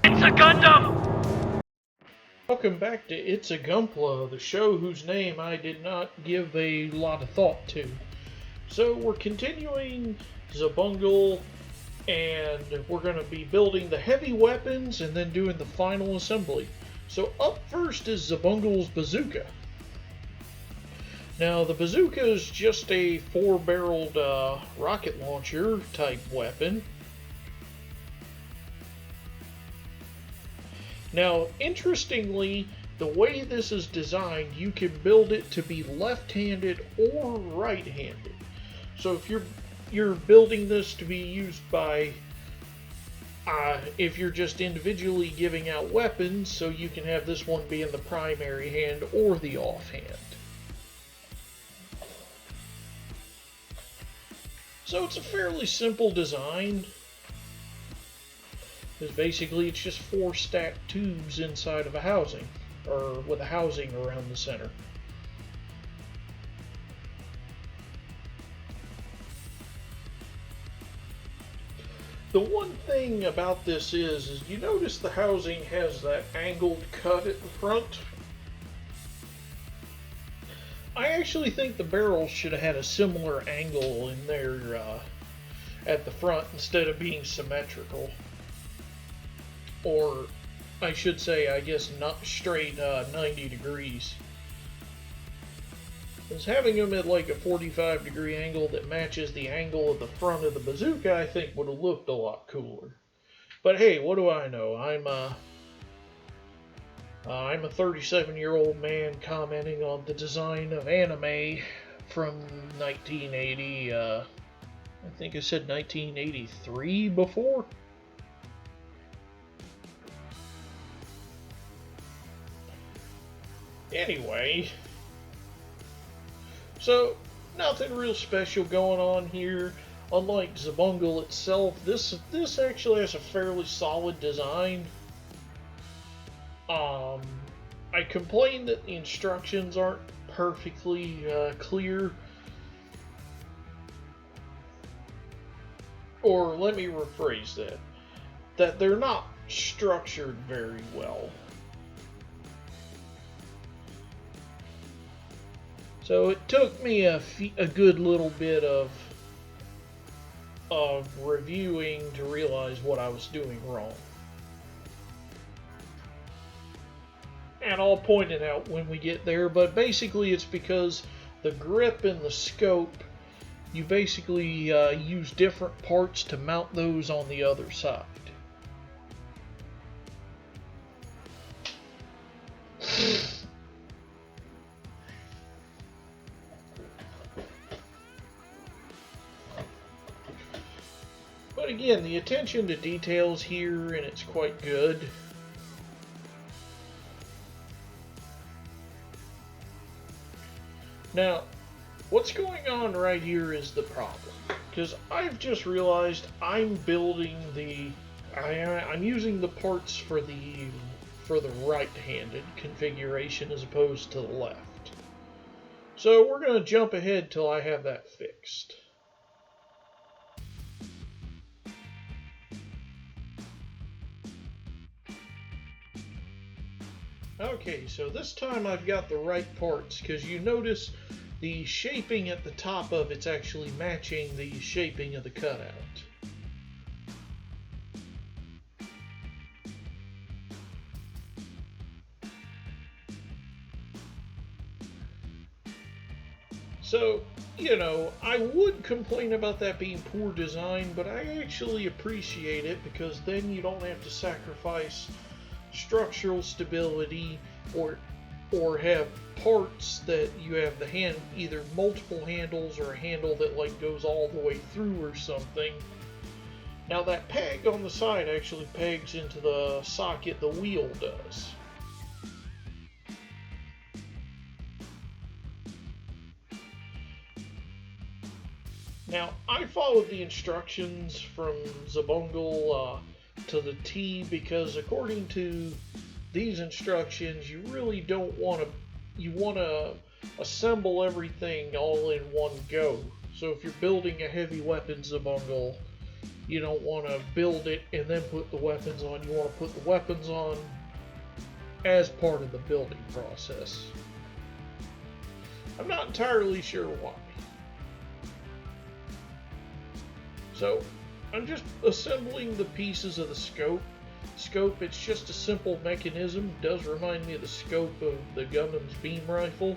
It's a Gundam! Welcome back to It's a Gunpla, the show whose name I did not give a lot of thought to. So we're continuing Xabungle, and we're going to be building the heavy weapons and then doing the final assembly. So up first is Xabungle's bazooka. Now the bazooka is just a four-barreled rocket launcher type weapon. Now, interestingly, the way this is designed, you can build it to be left-handed or right-handed. So if you're building this to be used by, if you're just individually giving out weapons, so you can have this one be in the primary hand or the offhand. So it's a fairly simple design. Because basically it's just four stacked tubes inside of a housing, or with a housing around the center. The one thing about this is you notice the housing has that angled cut at the front. I actually think the barrels should have had a similar angle in there at the front instead of being symmetrical. Or, I should say, I guess not straight 90 degrees. Because having them at like a 45-degree angle that matches the angle of the front of the bazooka, I think would have looked a lot cooler. But hey, what do I know? I'm a 37-year-old man commenting on the design of anime from 1980. I think I said 1983 before. Anyway, so nothing real special going on here. Unlike Xabungle itself, this actually has a fairly solid design. I complain that the instructions aren't perfectly clear. Or let me rephrase that they're not structured very well. So it took me a good little bit of reviewing to realize what I was doing wrong. And I'll point it out when we get there, but basically it's because the grip and the scope, you basically use different parts to mount those on the other side. But again, the attention to details here, and it's quite good. Now, what's going on right here is the problem. Because I've just realized I'm building I'm using the parts for the right-handed configuration as opposed to the left. So we're going to jump ahead till I have that fixed. Okay, so this time I've got the right parts, because you notice the shaping at the top of it's actually matching the shaping of the cutout. So, you know, I would complain about that being poor design, but I actually appreciate it because then you don't have to sacrifice structural stability or have parts that you have either multiple handles or a handle that like goes all the way through or something. Now that peg on the side actually pegs into the socket the wheel does. Now I followed the instructions from Xabungle to the T, because according to these instructions you really don't want to, you want to assemble everything all in one go. So if you're building a heavy weapons Xabungle, You don't want to build it and then put the weapons on. You want to put the weapons on as part of the building process. I'm not entirely sure why. So, I'm just assembling the pieces of the scope. Scope, it's just a simple mechanism. It does remind me of the scope of the Gundam's beam rifle.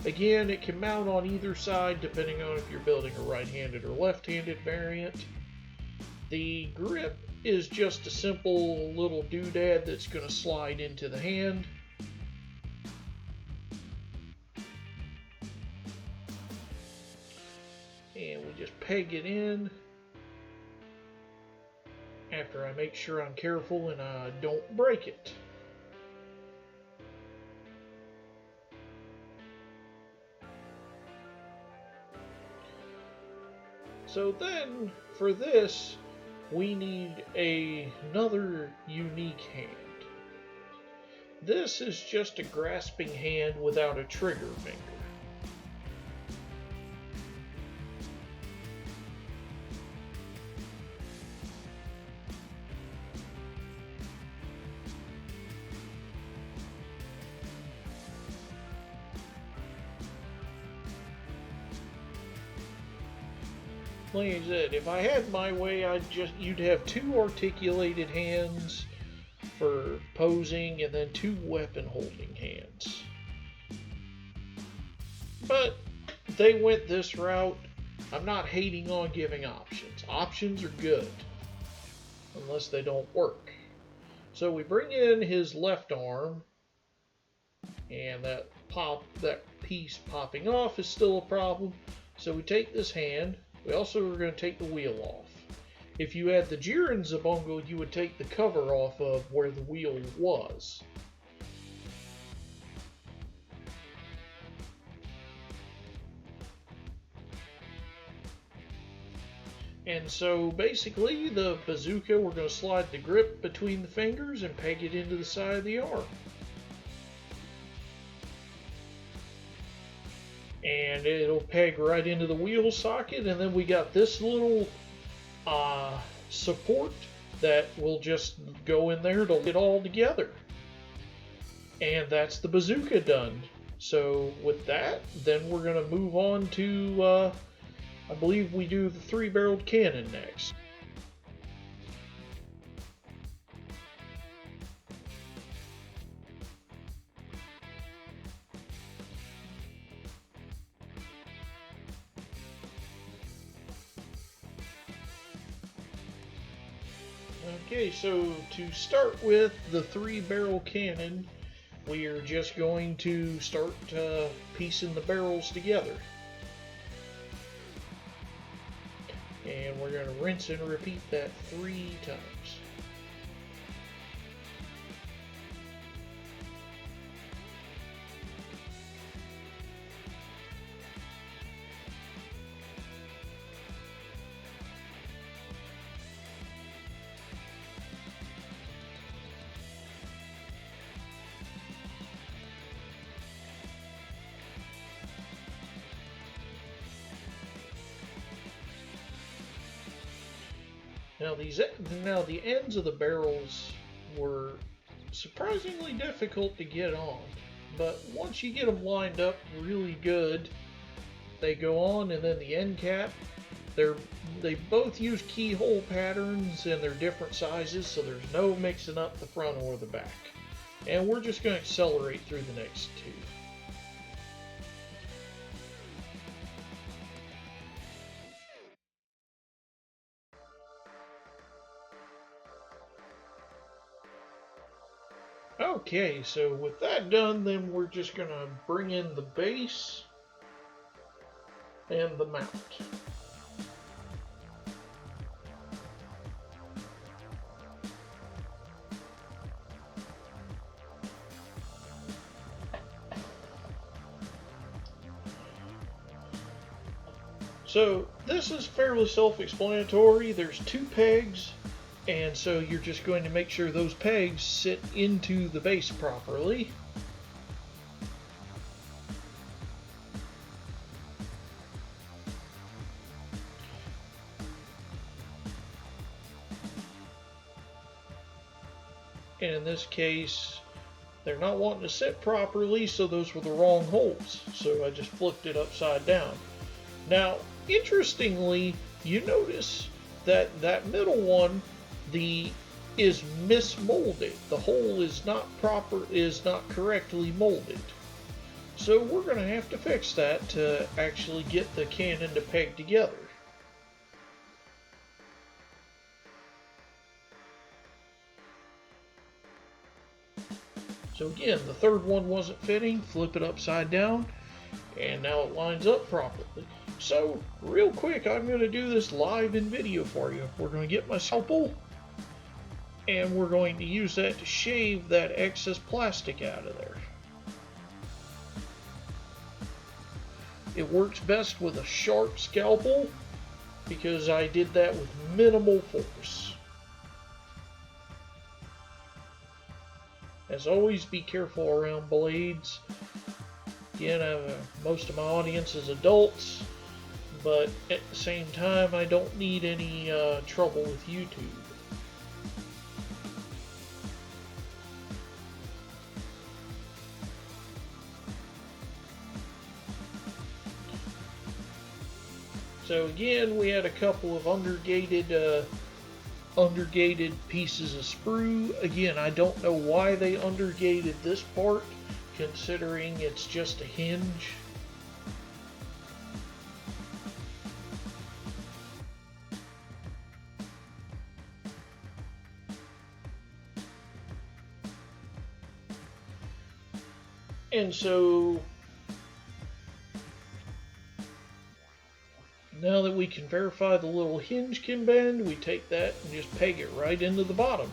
Again, it can mount on either side depending on if you're building a right-handed or left-handed variant. The grip is just a simple little doodad that's going to slide into the hand. And we just peg it in after I make sure I'm careful and I don't break it. So then, for this, we need another unique hand. This is just a grasping hand without a trigger finger. Like I said, if I had my way, you'd have two articulated hands for posing and then two weapon holding hands. But they went this route. I'm not hating on giving options. Options are good, unless they don't work. So we bring in his left arm, and that piece popping off is still a problem. So we take this hand. We also are going to take the wheel off. If you had the Jiren Xabungle, you would take the cover off of where the wheel was. And so basically the bazooka, we're going to slide the grip between the fingers and peg it into the side of the arm. And it'll peg right into the wheel socket, and then we got this little support that will just go in there to hold it all together. And that's the bazooka done. So with that, then we're going to move on to, I believe we do the three-barreled cannon next. Okay, so to start with the three-barrel cannon, we are just going to start piecing the barrels together. And we're going to rinse and repeat that 3 times. Now the ends of the barrels were surprisingly difficult to get on, but once you get them lined up really good, they go on. And then the end cap, they both use keyhole patterns and they're different sizes, so there's no mixing up the front or the back. And we're just going to accelerate through the next 2. Okay, so with that done, then we're just going to bring in the base and the mount. So this is fairly self-explanatory. There's 2 pegs. And so you're just going to make sure those pegs sit into the base properly. And in this case, they're not wanting to sit properly, so those were the wrong holes. So I just flipped it upside down. Now, interestingly, you notice that that middle one, is mismolded. The hole is not correctly molded. So we're going to have to fix that to actually get the cannon to peg together. So again, the third one wasn't fitting, flip it upside down, and now it lines up properly. So, real quick, I'm going to do this live in video for you. We're going to get my scalpel, and we're going to use that to shave that excess plastic out of there. It works best with a sharp scalpel, because I did that with minimal force. As always, be careful around blades. Again, most of my audience is adults, but at the same time, I don't need any trouble with YouTube. So again, we had a couple of undergated pieces of sprue. Again, I don't know why they undergated this part, considering it's just a hinge. And so now that we can verify the little hinge can bend, we take that and just peg it right into the bottom.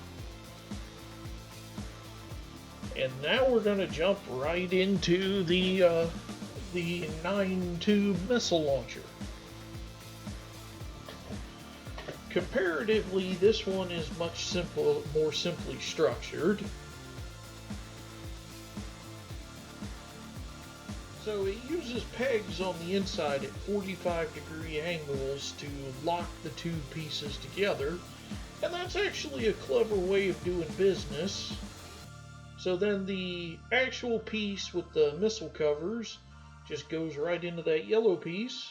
And now we're going to jump right into the 9-tube missile launcher. Comparatively, this one is much more simply structured. So it uses pegs on the inside at 45-degree angles to lock the two pieces together, and that's actually a clever way of doing business. So then the actual piece with the missile covers just goes right into that yellow piece,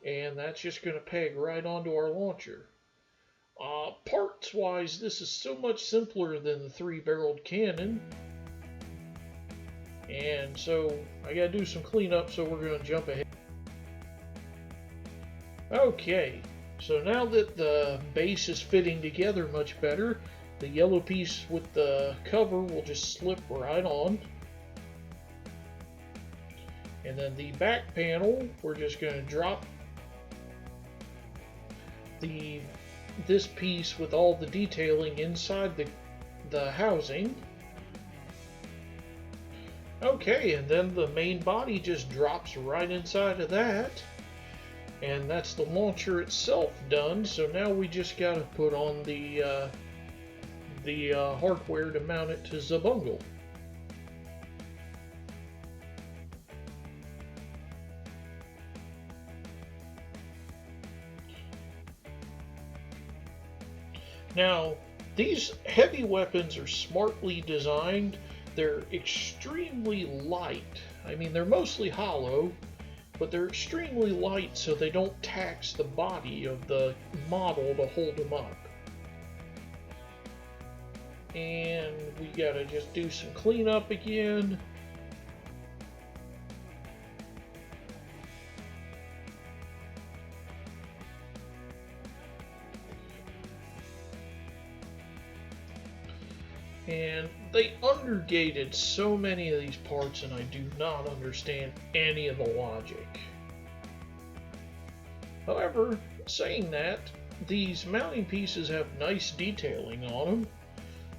and that's just going to peg right onto our launcher. Parts-wise, this is so much simpler than the 3-barreled cannon. And so I gotta do some cleanup, so we're gonna jump ahead. Okay, so now that the base is fitting together much better, the yellow piece with the cover will just slip right on. And then the back panel, we're just gonna drop this piece with all the detailing inside the housing. Okay, and then the main body just drops right inside of that, and that's the launcher itself done. So now we just got to put on the hardware to mount it to Xabungle. Now, these heavy weapons are smartly designed. They're extremely light. I mean, they're mostly hollow, but they're extremely light so they don't tax the body of the model to hold them up. And we gotta just do some cleanup again. And they undergated so many of these parts, and I do not understand any of the logic. However, saying that, these mounting pieces have nice detailing on them.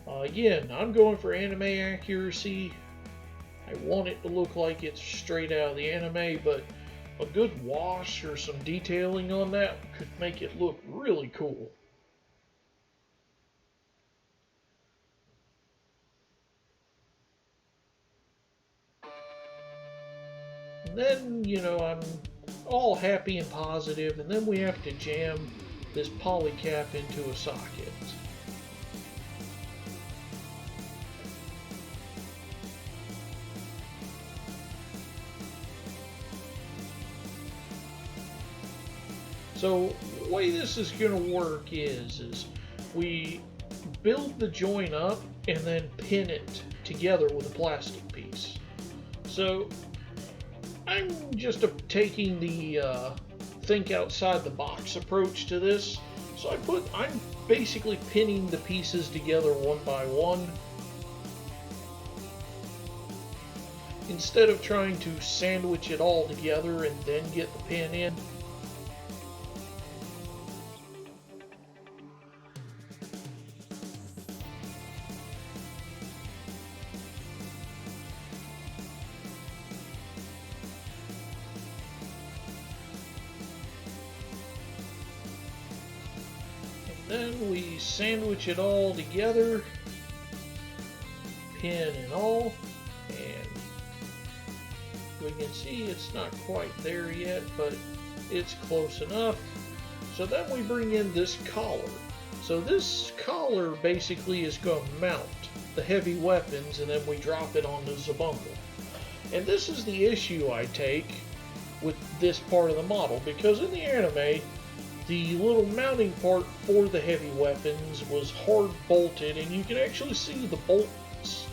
Again, I'm going for anime accuracy. I want it to look like it's straight out of the anime, but a good wash or some detailing on that could make it look really cool. And then, you know, I'm all happy and positive, and then we have to jam this poly cap into a socket. So the way this is going to work is we build the joint up and then pin it together with a plastic piece. So I'm just taking the think outside the box approach to this. So I'm basically pinning the pieces together one by one, instead of trying to sandwich it all together and then get the pin in. Then we sandwich it all together, pin and all, and we can see it's not quite there yet, but it's close enough. So then we bring in this collar. So this collar basically is going to mount the heavy weapons, and then we drop it on the Xabungle. And this is the issue I take with this part of the model, because in the anime, the little mounting part for the heavy weapons was hard bolted, and you can actually see the bolts,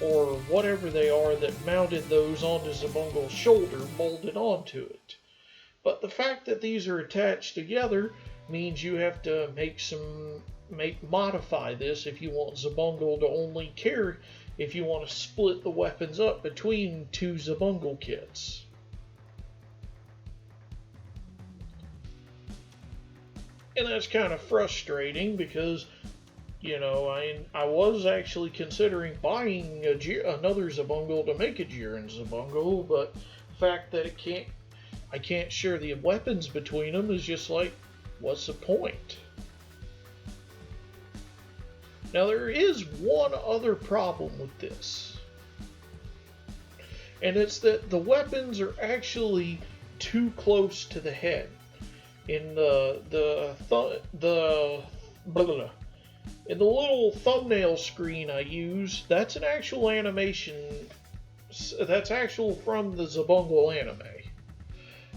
or whatever they are, that mounted those onto Xabungle's shoulder molded onto it. But the fact that these are attached together means you have to modify this if you want Xabungle to only carry, if you want to split the weapons up between two Xabungle kits. And that's kind of frustrating because, you know, I was actually considering buying another Xabungle to make a Jiren Xabungle, but the fact that I can't share the weapons between them is just like, what's the point? Now there is one other problem with this, and it's that the weapons are actually too close to the head. In the little thumbnail screen I use, that's an actual animation. That's actual from the Xabungle anime,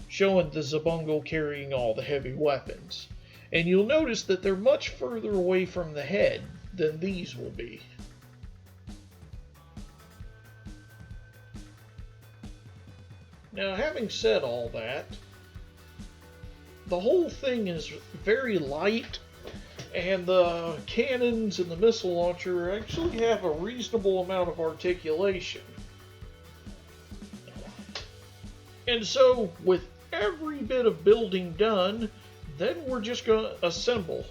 showing the Xabungle carrying all the heavy weapons. And you'll notice that they're much further away from the head than these will be. Now, having said all that, the whole thing is very light, and the cannons and the missile launcher actually have a reasonable amount of articulation. And so, with every bit of building done, then we're just going to assemble.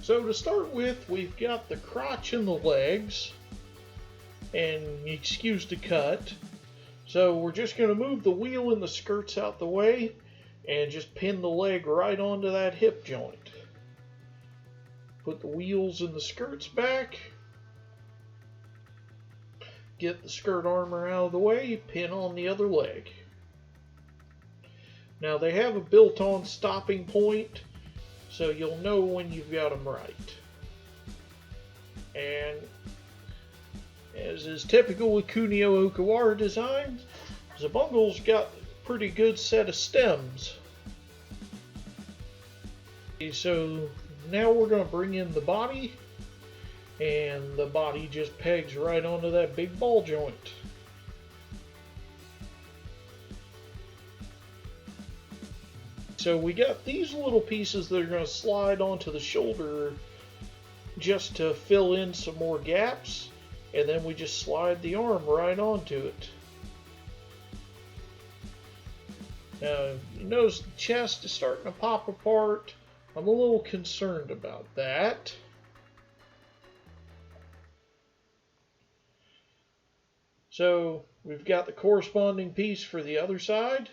So to start with, we've got the crotch and the legs, and excuse the cut. So we're just going to move the wheel and the skirts out the way, and just pin the leg right onto that hip joint. Put the wheels and the skirts back. Get the skirt armor out of the way, pin on the other leg. Now they have a built-on stopping point, so you'll know when you've got them right. And as is typical with Kunio Okawara designs, Xabungle's got pretty good set of stems. So now we're going to bring in the body, and the body just pegs right onto that big ball joint. So we got these little pieces that are going to slide onto the shoulder just to fill in some more gaps, and then we just slide the arm right onto it. Now, you notice the chest is starting to pop apart. I'm a little concerned about that. So, we've got the corresponding piece for the other side.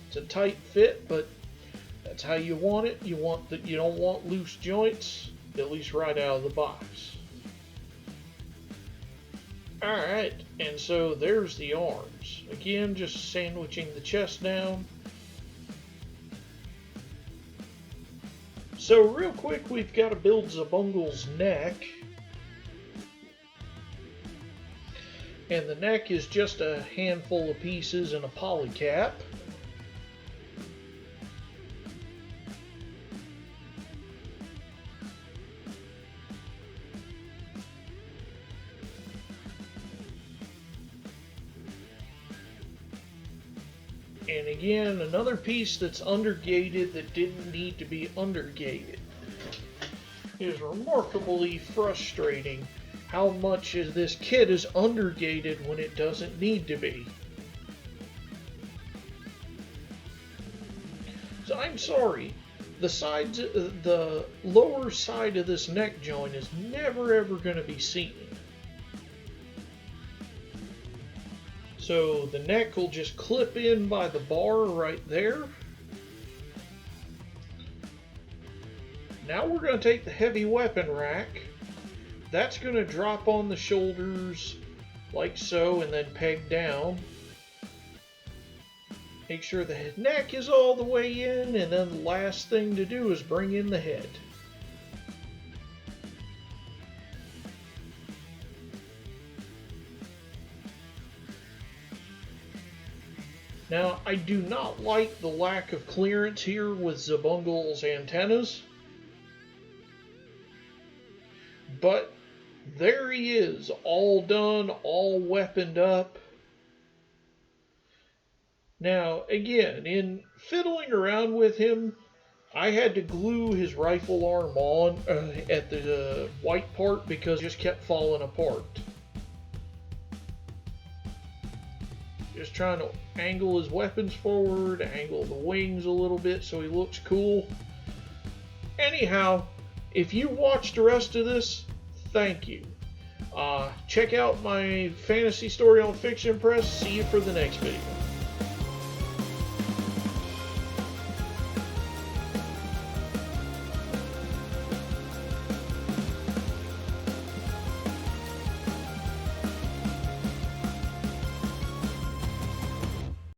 It's a tight fit, but that's how you want it. You don't want loose joints, at least right out of the box. Alright, and so there's the arms. Again, just sandwiching the chest down. So real quick, we've got to build Xabungle's neck. And the neck is just a handful of pieces and a polycap. And again, another piece that's undergated that didn't need to be undergated. It is remarkably frustrating how much this kit is undergated when it doesn't need to be. So I'm sorry, the lower side of this neck joint is never ever going to be seen. So the neck will just clip in by the bar right there. Now we're going to take the heavy weapon rack. That's going to drop on the shoulders like so and then peg down. Make sure the neck is all the way in, and then the last thing to do is bring in the head. Now, I do not like the lack of clearance here with Xabungle's antennas, but there he is, all done, all weaponed up. Now, again, in fiddling around with him, I had to glue his rifle arm on at the white part because it just kept falling apart. Just trying to angle his weapons forward, angle the wings a little bit so he looks cool. Anyhow, if you watched the rest of this, thank you. Check out my fantasy story on Fiction Press. See you for the next video.